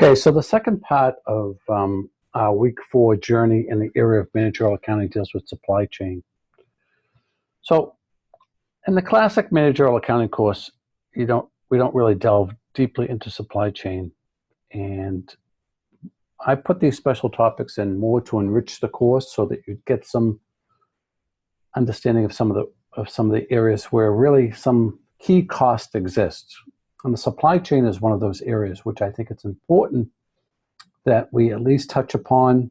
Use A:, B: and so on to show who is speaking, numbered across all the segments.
A: Okay, so the second part of our week 4 journey in the area of managerial accounting deals with supply chain. So in the classic managerial accounting course, we don't really delve deeply into supply chain, and I put these special topics in more to enrich the course so that you get some understanding of some of the areas where really some key cost exists. And the supply chain is one of those areas which I think it's important that we at least touch upon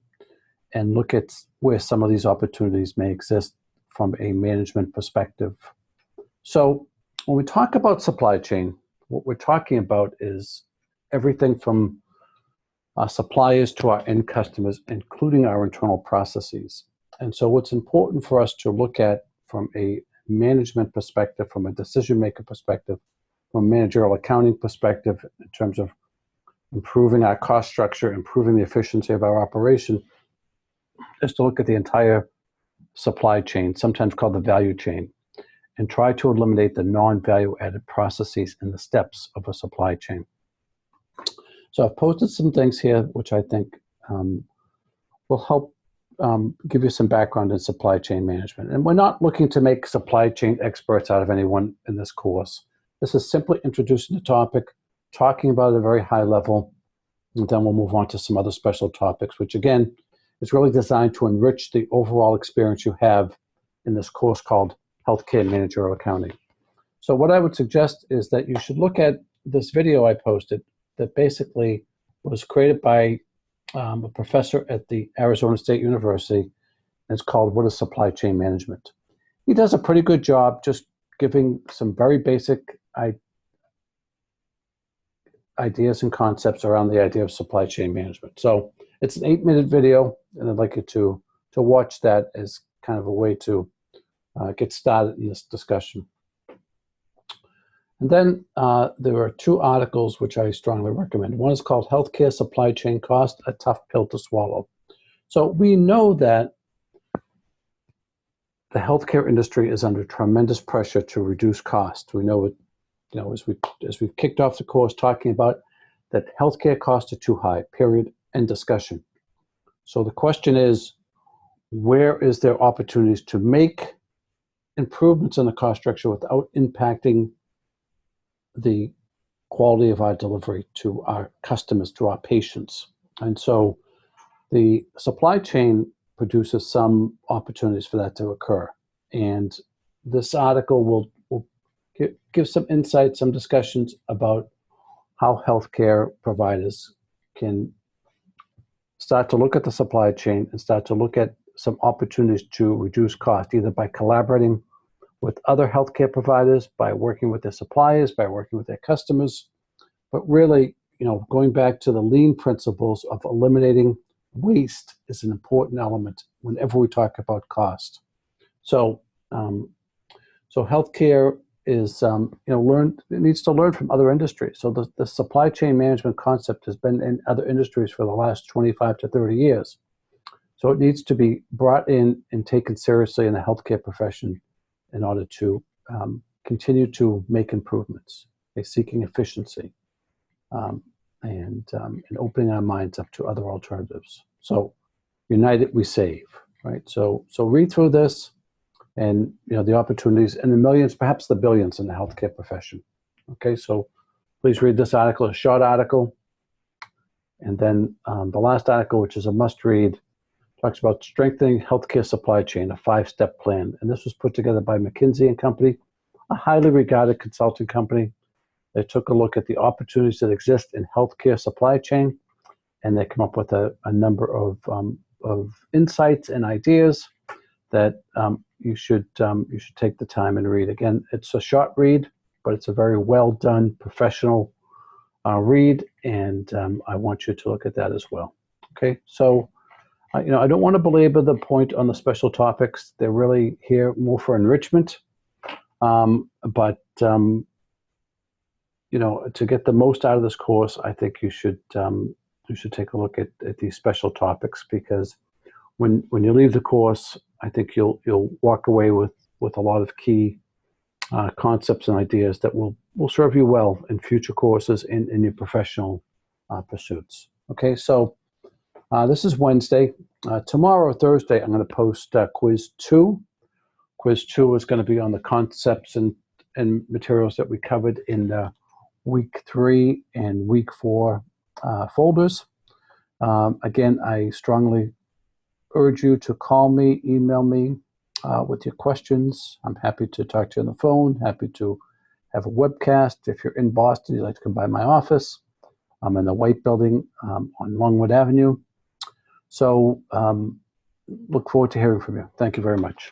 A: and look at where some of these opportunities may exist from a management perspective. So when we talk about supply chain, what we're talking about is everything from our suppliers to our end customers, including our internal processes. And so what's important for us to look at from a management perspective, from a decision maker perspective, from a managerial accounting perspective, in terms of improving our cost structure, improving the efficiency of our operation, is to look at the entire supply chain, sometimes called the value chain, and try to eliminate the non-value added processes and the steps of a supply chain. So I've posted some things here which I think will help give you some background in supply chain management. And we're not looking to make supply chain experts out of anyone in this course. This is simply introducing the topic, talking about it at a very high level, and then we'll move on to some other special topics, which again is really designed to enrich the overall experience you have in this course called Healthcare Managerial Accounting. So what I would suggest is that you should look at this video I posted that basically was created by a professor at the Arizona State University, and it's called What is Supply Chain Management? He does a pretty good job just giving some very basic ideas and concepts around the idea of supply chain management. So it's an 8-minute video, and I'd like you to watch that as kind of a way to get started in this discussion. And then there are 2 articles which I strongly recommend. One is called Healthcare Supply Chain Cost, a Tough Pill to Swallow. So we know that the healthcare industry is under tremendous pressure to reduce cost. We know it, as we've kicked off the course talking about that healthcare costs are too high, period, end discussion. So the question is, where is there opportunities to make improvements in the cost structure without impacting the quality of our delivery to our customers, to our patients? And so the supply chain produces some opportunities for that to occur. And this article will give some insight, some discussions about how healthcare providers can start to look at the supply chain and start to look at some opportunities to reduce cost, either by collaborating with other healthcare providers, by working with their suppliers, by working with their customers, but really, going back to the lean principles of eliminating waste is an important element whenever we talk about cost. So, so healthcare is, it needs to learn from other industries. So the supply chain management concept has been in other industries for the last 25 to 30 years. So it needs to be brought in and taken seriously in the healthcare profession in order to continue to make improvements, seeking efficiency, and opening our minds up to other alternatives. So united we save, right? So read through this, and the opportunities and the millions, perhaps the billions in the healthcare profession. Okay, so please read this article, a short article. And then the last article, which is a must-read, talks about strengthening healthcare supply chain, a 5-step plan. And this was put together by McKinsey & Company, a highly regarded consulting company. They took a look at the opportunities that exist in healthcare supply chain, and they come up with a number of insights and ideas that you should take the time and read. Again, it's a short read, but it's a very well done professional read, and I want you to look at that as well. Okay, so I don't want to belabor the point on the special topics. They're really here more for enrichment, but to get the most out of this course, I think you should take a look at these special topics, because when you leave the course, I think you'll walk away with a lot of key concepts and ideas that will serve you well in future courses in your professional pursuits. Okay, so this is Wednesday. Tomorrow, Thursday, I'm going to post quiz 2. Quiz 2 is going to be on the concepts and materials that we covered in week 3 and week 4 folders. Again, I strongly urge you to call me, email me with your questions. I'm happy to talk to you on the phone, happy to have a webcast. If you're in Boston, you'd like to come by my office. I'm in the White Building on Longwood Avenue. So look forward to hearing from you. Thank you very much.